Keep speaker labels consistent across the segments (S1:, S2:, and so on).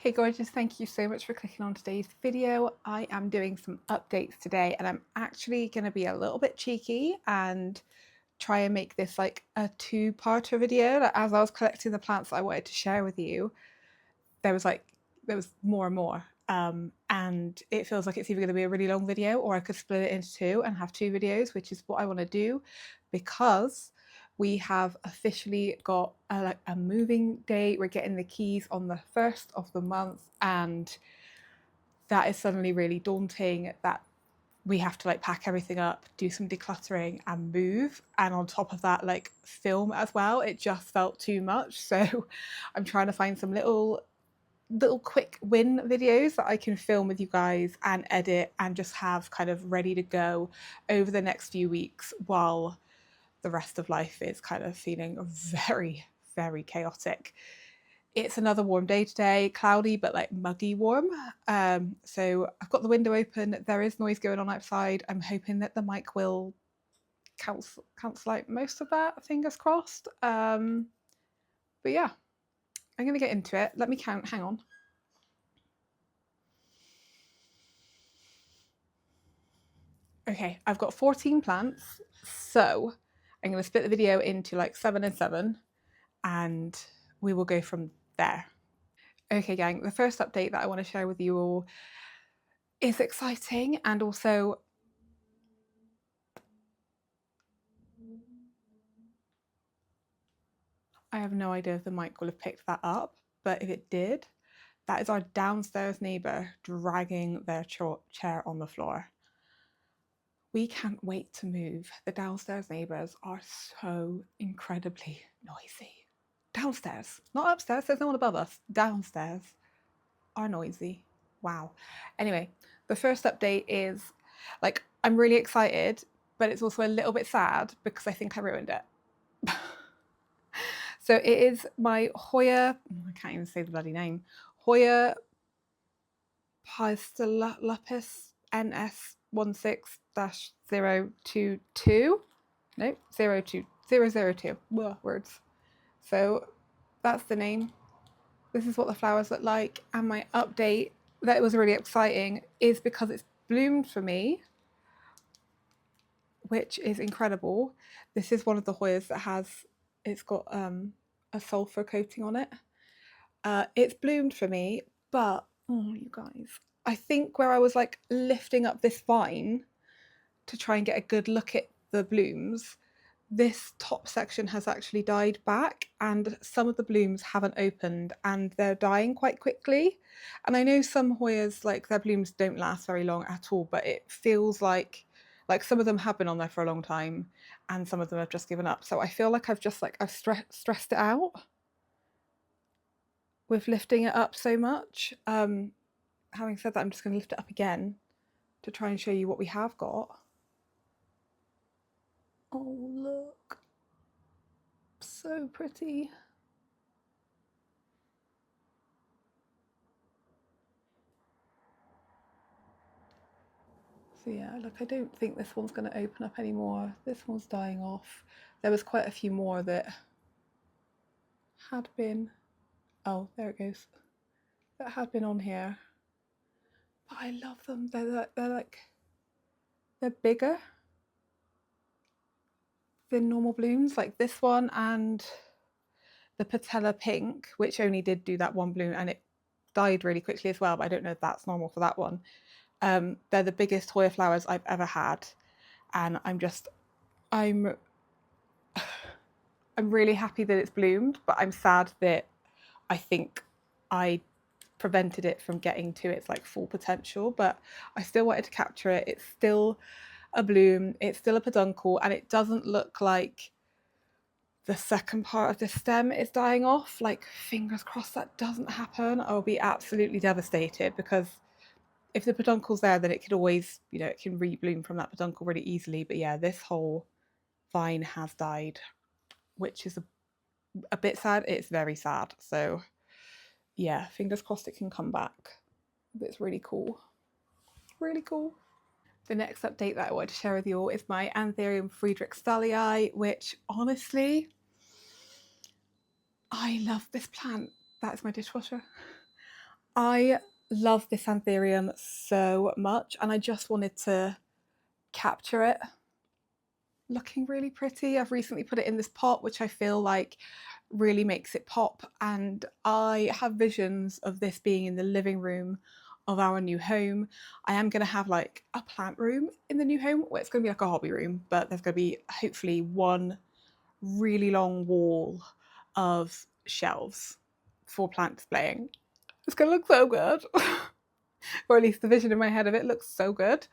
S1: Hey gorgeous, thank you so much for clicking on today's video. I am doing some updates today and I'm actually going to be a little bit cheeky and try and make this like a two-parter video. Like, as I was collecting the plants that I wanted to share with you, there was more and more. And it feels like it's either going to be a really long video or I could split it into two and have two videos, which is what I want to do because we have officially got a moving date. We're getting the keys on the 1st of the month, and that is suddenly really daunting that we have to like pack everything up, do some decluttering and move, and on top of that like film as well. It just felt too much. So I'm trying to find some little quick win videos that I can film with you guys and edit and just have kind of ready to go over the next few weeks while the rest of life is kind of feeling very, very chaotic. It's another warm day today, cloudy but like muggy warm. So I've got the window open. There is noise going on outside. I'm hoping that the mic will cancel out most of that, fingers crossed. But yeah, I'm going to get into it. Let me count. Hang on. Okay, I've got 14 plants, so I'm going to split the video into like 7 and 7, and we will go from there. Okay, gang, the first update that I want to share with you all is exciting, and also I have no idea if the mic will have picked that up, but if it did, that is our downstairs neighbour dragging their chair on the floor. We can't wait to move. The downstairs neighbours are so incredibly noisy. Downstairs, not upstairs, there's no one above us. Downstairs are noisy. Wow. Anyway, the first update is like, I'm really excited, but it's also a little bit sad because I think I ruined it. So it is my Hoya, I can't even say the bloody name, Hoya Pistolapis NS16-022. No, 002. Words. So that's the name. This is what the flowers look like. And my update that was really exciting is because it's bloomed for me, which is incredible. This is one of the Hoyas that it's got a sulfur coating on it. It's bloomed for me, but oh, you guys, I think where I was like lifting up this vine to try and get a good look at the blooms, this top section has actually died back and some of the blooms haven't opened and they're dying quite quickly. And I know some Hoyas, like their blooms don't last very long at all, but it feels like some of them have been on there for a long time and some of them have just given up. So I feel like I've stressed it out with lifting it up so much. Having said that, I'm just going to lift it up again to try and show you what we have got. Oh, look. So pretty. So yeah, look, I don't think this one's going to open up anymore. This one's dying off. There was quite a few more that had been, oh, there it goes, that had been on here. But I love them. They're bigger than normal blooms, like this one and the patella pink, which only did do that one bloom and it died really quickly as well, but I don't know if that's normal for that one. They're the biggest Hoya flowers I've ever had, and I'm really happy that it's bloomed, but I'm sad that I think I prevented it from getting to its like full potential. But I still wanted to capture it. It's still a bloom, it's still a peduncle, and it doesn't look like the second part of the stem is dying off. Like, fingers crossed that doesn't happen. I'll be absolutely devastated because if the peduncle's there, then it could always, it can rebloom from that peduncle really easily. But yeah, this whole vine has died, which is a bit sad. It's very sad. So yeah, fingers crossed it can come back. But it's really cool. Really cool. The next update that I wanted to share with you all is my Anthurium Friedrichstallii, which honestly, I love this plant. That's my dishwasher. I love this anthurium so much, and I just wanted to capture it looking really pretty. I've recently put it in this pot, which I feel like really makes it pop, and I have visions of this being in the living room of our new home. I am going to have like a plant room in the new home where it's going to be like a hobby room, but there's going to be hopefully one really long wall of shelves for plant displaying. It's going to look so good. Or at least the vision in my head of it looks so good.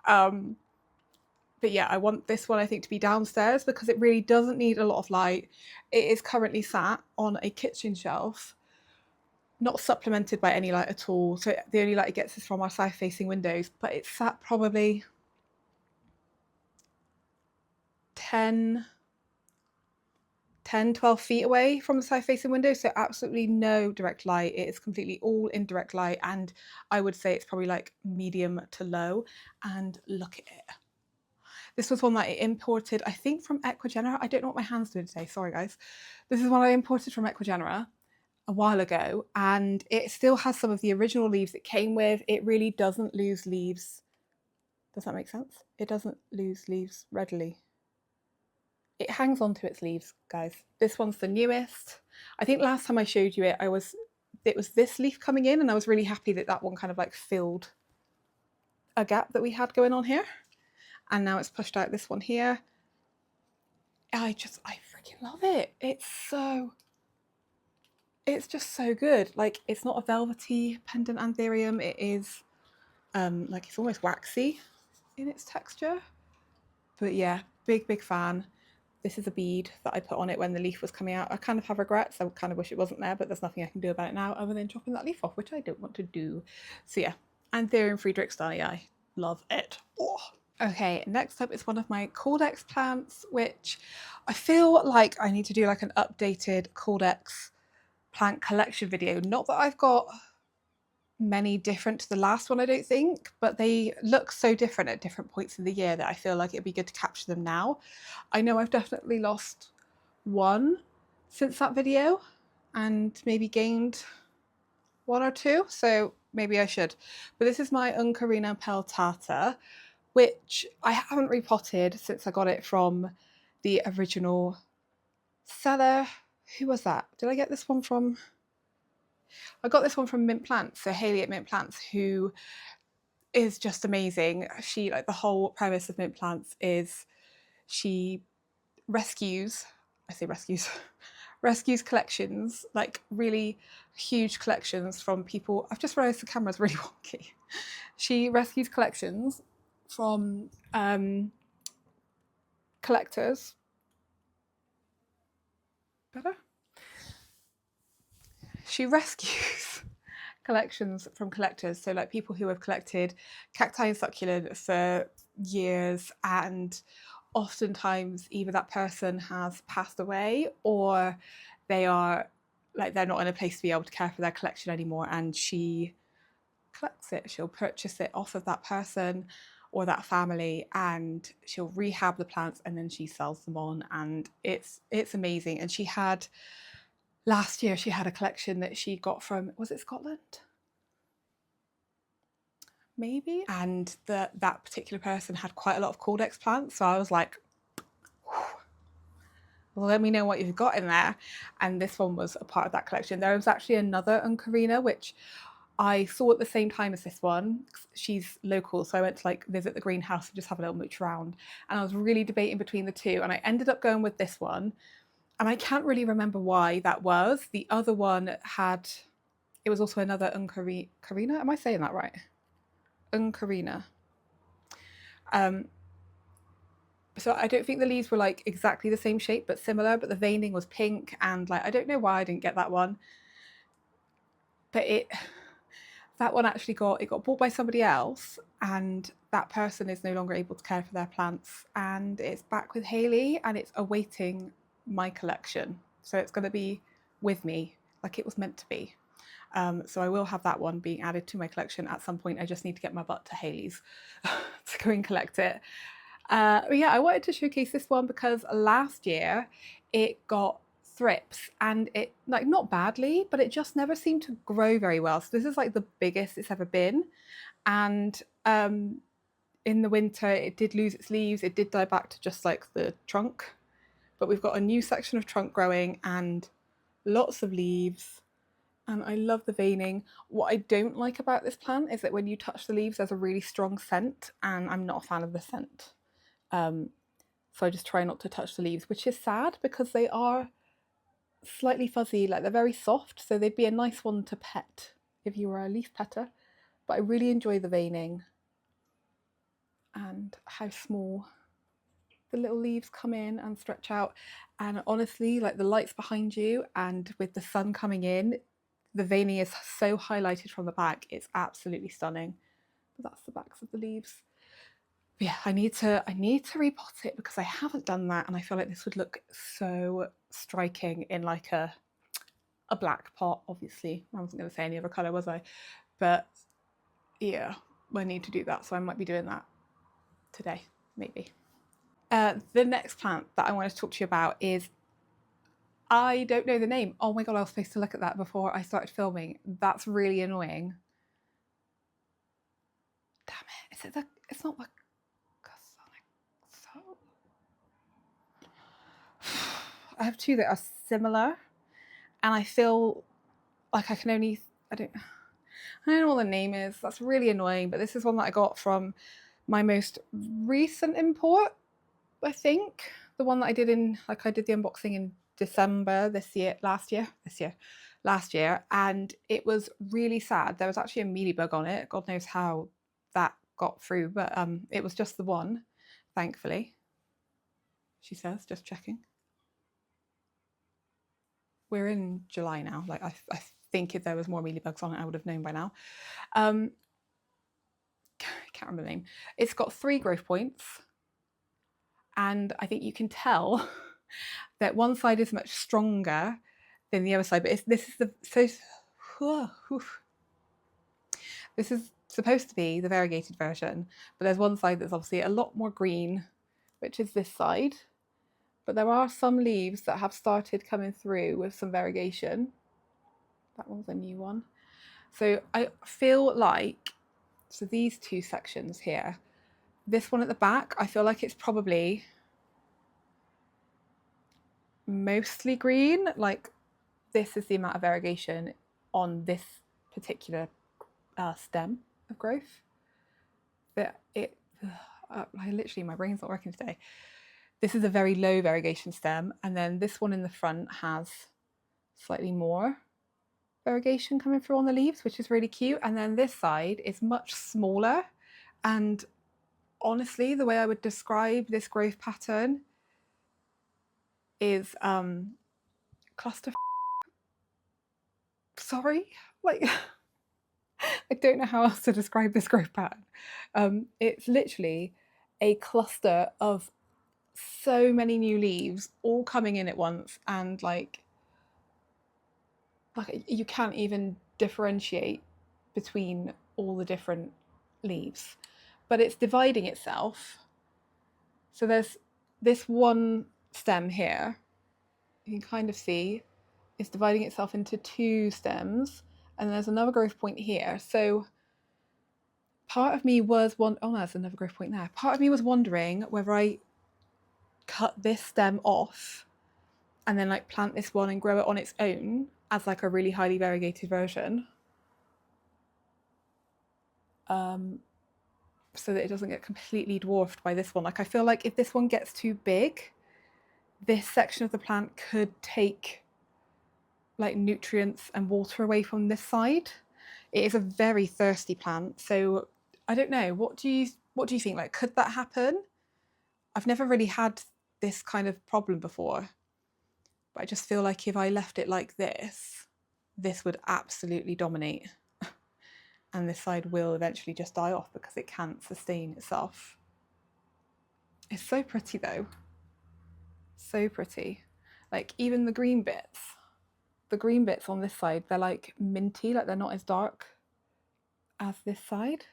S1: But yeah, I want this one, I think, to be downstairs because it really doesn't need a lot of light. It is currently sat on a kitchen shelf, not supplemented by any light at all. So the only light it gets is from our south-facing windows, but it's sat probably 12 feet away from the south-facing window, so absolutely no direct light. It is completely all indirect light, and I would say it's probably like medium to low. And look at it. This was one that I imported, I think, from Equigenera. I don't know what my hand's doing today, sorry guys. This is one I imported from Equigenera a while ago, and it still has some of the original leaves it came with. It really doesn't lose leaves. Does that make sense? It doesn't lose leaves readily. It hangs on to its leaves, guys. This one's the newest. I think last time I showed you it, it was this leaf coming in, and I was really happy that that one kind of like filled a gap that we had going on here. And now it's pushed out this one here. I freaking love it. It's just so good. Like, it's not a velvety pendant anthurium. It is like, it's almost waxy in its texture. But yeah, big fan. This is a bead that I put on it when the leaf was coming out. I kind of have regrets. I kind of wish it wasn't there, but there's nothing I can do about it now other than chopping that leaf off, which I don't want to do. So yeah, anthurium Friedrichsteini, I love it. Oh. Okay, next up is one of my Cordex plants, which I feel like I need to do like an updated Cordex plant collection video. Not that I've got many different to the last one, I don't think, but they look so different at different points in the year that I feel like it'd be good to capture them now. I know I've definitely lost one since that video and maybe gained one or two, so maybe I should. But this is my Uncarina peltata, which I haven't repotted since I got it from the original seller. Who was that? Did I get this one from? I got this one from Mint Plants, so Hayley at Mint Plants, who is just amazing. She, like, the whole premise of Mint Plants is she rescues, I say rescues, rescues collections, like really huge collections from people. I've just realised the camera's really wonky. She rescues collections from collectors. Better? She rescues collections from collectors, so like people who have collected cacti and succulent for years, and oftentimes either that person has passed away or they are like, they're not in a place to be able to care for their collection anymore, and she collects it. She'll purchase it off of that person or that family, and she'll rehab the plants and then she sells them on, and it's amazing. And she had last year, she had a collection that she got from, was it Scotland? Maybe. And that particular person had quite a lot of Cordex plants, so I was like, well, let me know what you've got in there. And this one was a part of that collection. There was actually another Uncarina, which I saw at the same time as this one. She's local, so I went to like visit the greenhouse and just have a little mooch around. And I was really debating between the two, and I ended up going with this one. And I can't really remember why that was. The other one had, it was also another Uncarina. Am I saying that right? Uncarina. So I don't think the leaves were like exactly the same shape, but similar, but the veining was pink, and like, I don't know why I didn't get that one. But that one actually got bought by somebody else, and that person is no longer able to care for their plants, and it's back with Hayley and it's awaiting my collection. So it's going to be with me like it was meant to be. So I will have that one being added to my collection at some point. I just need to get my butt to Hayley's to go and collect it. But yeah, I wanted to showcase this one because last year it got thrips, and it, like, not badly, but it just never seemed to grow very well. So this is like the biggest it's ever been. And in the winter it did lose its leaves, it did die back to just like the trunk, but we've got a new section of trunk growing and lots of leaves, and I love the veining. What I don't like about this plant is that when you touch the leaves there's a really strong scent, and I'm not a fan of the scent. So I just try not to touch the leaves, which is sad because they are slightly fuzzy, like they're very soft, so they'd be a nice one to pet if you were a leaf petter. But I really enjoy the veining and how small the little leaves come in and stretch out. And honestly, like the lights behind you and with the sun coming in, the veining is so highlighted from the back, it's absolutely stunning. But that's the backs of the leaves. But yeah, I need to repot it because I haven't done that, and I feel like this would look so striking in like a black pot. Obviously I wasn't going to say any other colour, was I? But yeah, I need to do that, so I might be doing that today, maybe. The next plant that I want to talk to you about is, I don't know the name. Oh my god, I was supposed to look at that before I started filming. That's really annoying. Damn it. Is it the, it's not the I have two that are similar, and I feel like I can only, I don't know what the name is. That's really annoying, but this is one that I got from my most recent import, I think. The one that I did in, like, I did the unboxing in December last year, and it was really sad. There was actually a mealybug on it. God knows how that got through, but it was just the one, thankfully. She says, just checking. We're in July now. Like, I think if there was more mealybugs on it, I would have known by now. Can't remember the name. It's got 3 growth points, and I think you can tell that one side is much stronger than the other side. But this is supposed to be the variegated version, but there's one side that's obviously a lot more green, which is this side. But there are some leaves that have started coming through with some variegation. That one's a new one. So I feel like, so these 2 sections here, this one at the back, I feel like it's probably mostly green. Like, this is the amount of variegation on this particular stem of growth. That it, I literally, my brain's not working today. This is a very low variegation stem, and then this one in the front has slightly more variegation coming through on the leaves, which is really cute. And then this side is much smaller, and honestly, the way I would describe this growth pattern is cluster. Sorry, like I don't know how else to describe this growth pattern. It's literally a cluster of so many new leaves all coming in at once, and like you can't even differentiate between all the different leaves, but it's dividing itself. So there's this one stem here, you can kind of see it's dividing itself into 2 stems, and there's another growth point here. So part of me was oh no, there's another growth point there. Part of me was wondering whether I cut this stem off and then like plant this one and grow it on its own as like a really highly variegated version, so that it doesn't get completely dwarfed by this one. Like, I feel like if this one gets too big, this section of the plant could take like nutrients and water away from this side. It is a very thirsty plant, so I don't know. What do you think? Like, could that happen? I've never really had this kind of problem before, but I just feel like if I left it like this, this would absolutely dominate, and this side will eventually just die off because it can't sustain itself. It's so pretty though, so pretty. Like, even the green bits on this side, they're like minty, like they're not as dark as this side.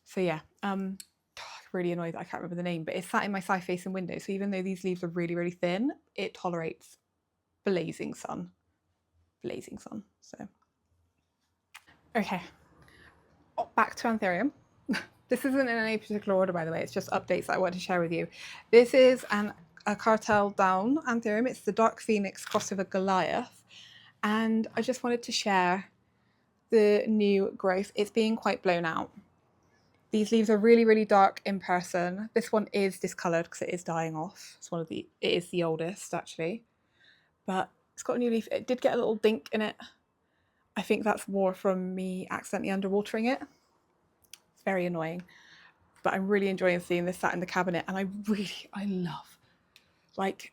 S1: So yeah, really annoyed that I can't remember the name, but it's sat in my side facing window, so even though these leaves are really, really thin, it tolerates blazing sun. Blazing sun. So, okay, back to Anthurium. This isn't in any particular order, by the way. It's just updates that I want to share with you. This is a Cartel Down Anthurium. It's the Dark Phoenix crossed with a Goliath. And I just wanted to share the new growth. It's being quite blown out. These leaves are really, really dark in person. This one is discoloured because it is dying off. It is the oldest, actually. But it's got a new leaf. It did get a little dink in it. I think that's more from me accidentally underwatering it. It's very annoying. But I'm really enjoying seeing this sat in the cabinet, and I love, like,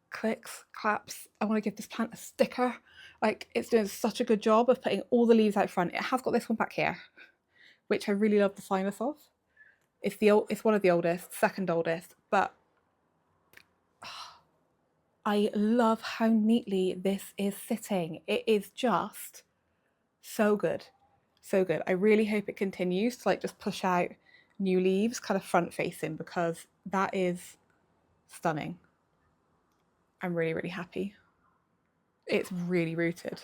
S1: clicks, claps. I want to give this plant a sticker. Like, it's doing such a good job of putting all the leaves out front. It has got this one back here, which I really love the sinus of. It's one of the oldest, second oldest, but I love how neatly this is sitting. It is just so good. So good. I really hope it continues to like just push out new leaves kind of front facing, because that is stunning. I'm really, really happy. It's really rooted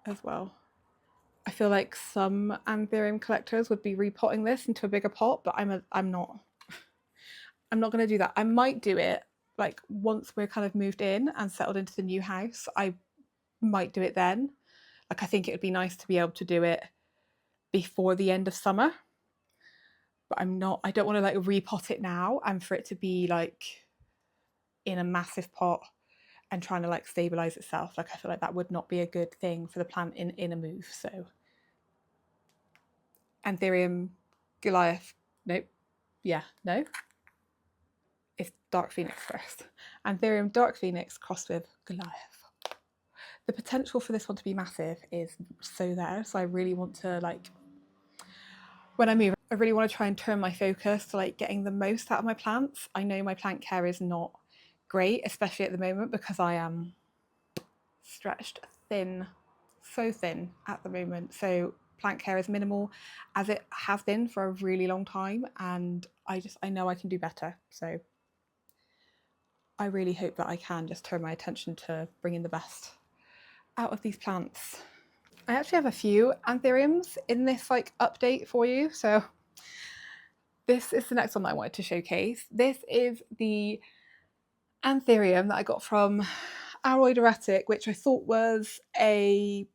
S1: as well. I feel like some Anthurium collectors would be repotting this into a bigger pot, but I'm not going to do that. I might do it like once we're kind of moved in and settled into the new house. I might do it then. Like, I think it would be nice to be able to do it before the end of summer, but I don't want to like repot it now and for it to be like in a massive pot and trying to like stabilize itself. Like, I feel like that would not be a good thing for the plant in a move. So Anthurium Goliath, nope, yeah, no, it's Dark Phoenix first. Anthurium Dark Phoenix crossed with Goliath. The potential for this one to be massive is so there. So I really want to like, when I move, I really want to try and turn my focus to like getting the most out of my plants. I know my plant care is not great, especially at the moment, because I am stretched thin, so thin at the moment. So plant care is minimal, as it has been for a really long time, and I know I can do better. So I really hope that I can just turn my attention to bringing the best out of these plants. I actually have a few Anthuriums in this like update for you. So this is the next one that I wanted to showcase. This is the Anthurium that I got from Aroid Erratic, which I thought was a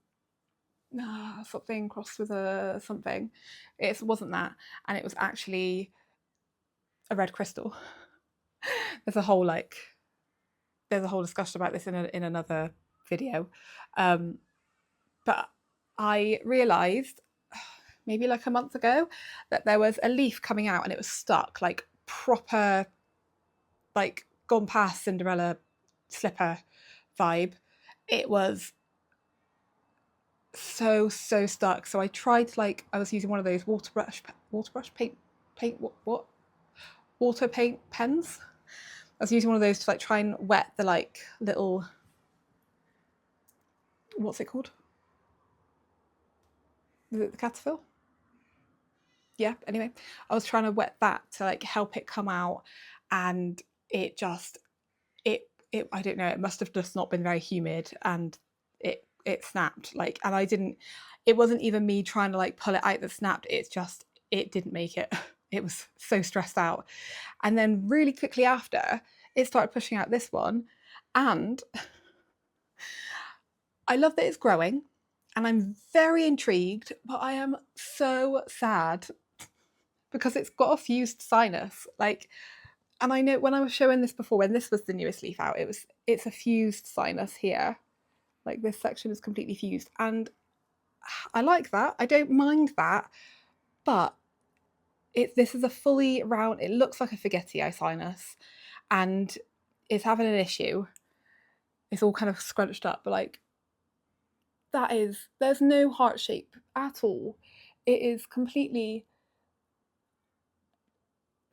S1: something crossed with a something. It wasn't that, and it was actually a red crystal. There's a whole discussion about this in another video, but I realised maybe like a month ago that there was a leaf coming out and it was stuck, like proper, like gone past Cinderella slipper vibe. It was so stuck. So I tried to like, I was using one of those water paint pens. I was using one of those to like try and wet the like little, what's it called? Is it the cataphil? Yeah, anyway, I was trying to wet that to like help it come out, and it just, it I don't know, it must have just not been very humid, and it snapped, like, and it wasn't even me trying to like pull it out that snapped, it's just, it didn't make it. It was so stressed out. And then really quickly after, it started pushing out this one, and I love that it's growing and I'm very intrigued, but I am so sad because it's got a fused sinus. Like, and I know when I was showing this before, when this was the newest leaf out, it's a fused sinus here. Like, this section is completely fused, and I like that. I don't mind that, but this is a fully round, it looks like a forgetti-eye sinus, and it's having an issue. It's all kind of scrunched up, but like, there's no heart shape at all. It is completely,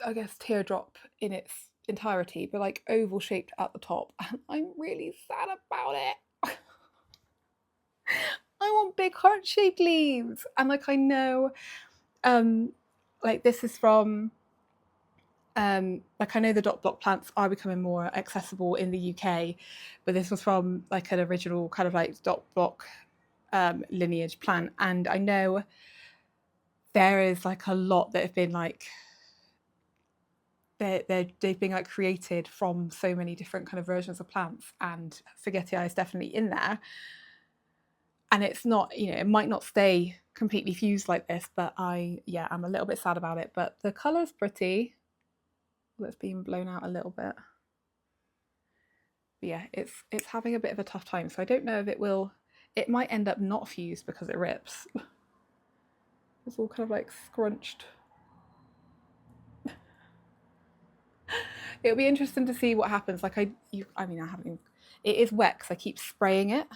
S1: I guess, teardrop in its entirety, but like oval shaped at the top. And I'm really sad about it. I want big heart shaped leaves. And like, I know, like, this is from Like I know the dot block plants are becoming more accessible in the UK, but this was from like an original kind of like dot block lineage plant, and I know there is like a lot that have been like they've been like created from so many different kind of versions of plants, and Forgetii is definitely in there. And it's not, you know, it might not stay completely fused like this, but I'm a little bit sad about it. But the colour's pretty. It's been blown out a little bit. But yeah, it's having a bit of a tough time. So I don't know if it might end up not fused because it rips. It's all kind of like scrunched. It'll be interesting to see what happens. Like I haven't even, it is wet because I keep spraying it.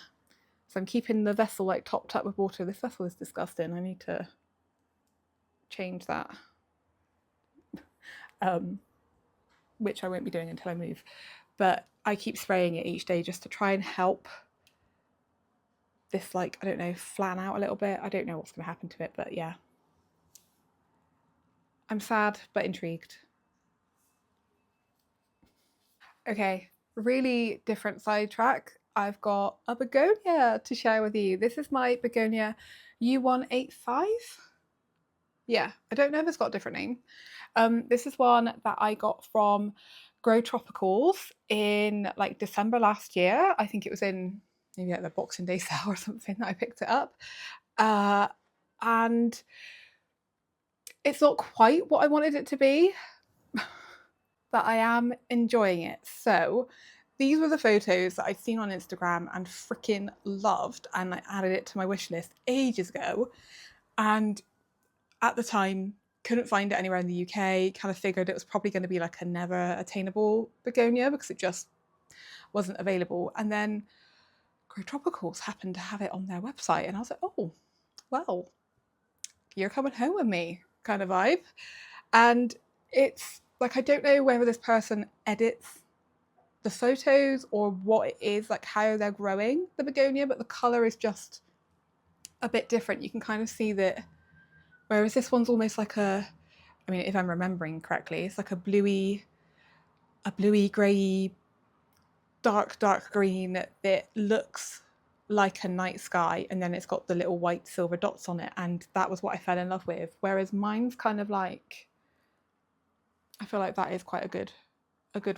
S1: So I'm keeping the vessel like topped up with water. This vessel is disgusting. I need to change that. Which I won't be doing until I move. But I keep spraying it each day just to try and help this, like, I don't know, flan out a little bit. I don't know what's going to happen to it, but yeah. I'm sad but intrigued. Okay, really different sidetrack. I've got a begonia to share with you. This is my begonia U185. Yeah, I don't know if it's got a different name. This is one that I got from Grow Tropicals in like December last year. I think it was in maybe like the Boxing Day sale or something that I picked it up. And it's not quite what I wanted it to be, but I am enjoying it. So these were the photos that I'd seen on Instagram and freaking loved, and I added it to my wish list ages ago. And at the time, couldn't find it anywhere in the UK, kind of figured it was probably going to be like a never attainable begonia because it just wasn't available. And then Grow Tropicals happened to have it on their website, and I was like, oh, well, you're coming home with me kind of vibe. And it's like, I don't know whether this person edits the photos or what it is, like how they're growing the begonia, but the colour is just a bit different. You can kind of see that, whereas this one's almost like a, I mean, if I'm remembering correctly, it's like a bluey grey, dark green that looks like a night sky, and then it's got the little white silver dots on it, and that was what I fell in love with. Whereas mine's kind of like, I feel like that is quite a good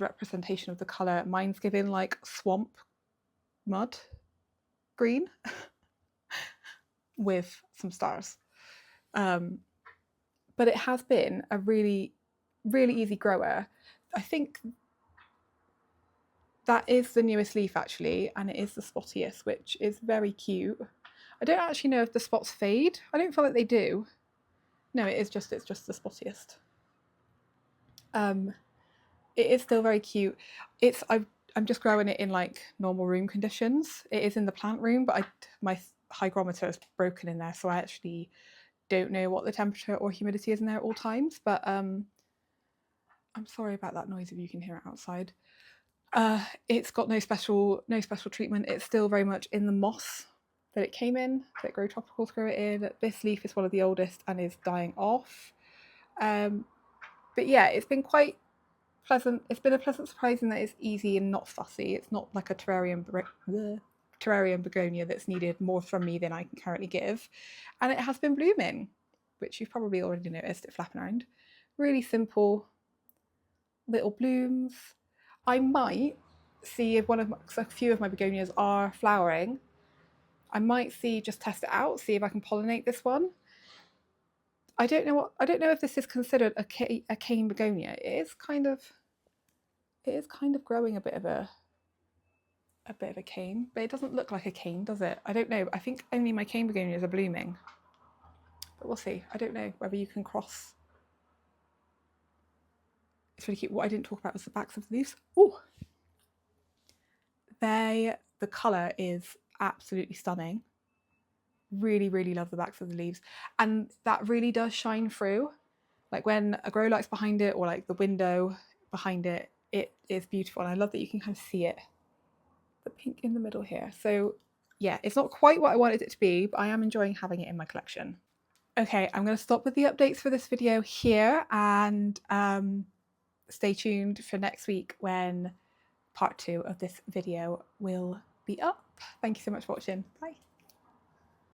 S1: representation of the colour. Mine's giving like swamp mud green with some stars. But it has been a really, really easy grower. I think that is the newest leaf actually, and it is the spottiest, which is very cute. I don't actually know if the spots fade. I don't feel like they do. No, it's just the spottiest. It is still very cute. I'm just growing it in like normal room conditions. It is in the plant room, but my hygrometer is broken in there, so I actually don't know what the temperature or humidity is in there at all times. But I'm sorry about that noise if you can hear it outside. It's got no special treatment. It's still very much in the moss that it came in, that Grow Tropicals grow it in. This leaf is one of the oldest and is dying off. But yeah, it's been quite pleasant. It's been a pleasant surprise in that it's easy and not fussy. It's not like a terrarium begonia that's needed more from me than I can currently give. And it has been blooming, which you've probably already noticed it flapping around. Really simple little blooms. I might see if a few of my begonias are flowering. I might just test it out, see if I can pollinate this one. I don't know if this is considered a cane begonia. It is kind of growing a bit of a cane, but it doesn't look like a cane, does it? I don't know. I think only my cane begonias are blooming, but we'll see. I don't know whether you can cross. It's really cute. What I didn't talk about was the backs of the leaves. Oh, the colour is absolutely stunning. Really, really love the backs of the leaves, and that really does shine through. Like when a grow light's behind it, or like the window behind it, it is beautiful. And I love that you can kind of see it, the pink in the middle here. So yeah, it's not quite what I wanted it to be, but I am enjoying having it in my collection. Okay, I'm going to stop with the updates for this video here, and stay tuned for next week when part 2 of this video will be up. Thank you so much for watching. Bye.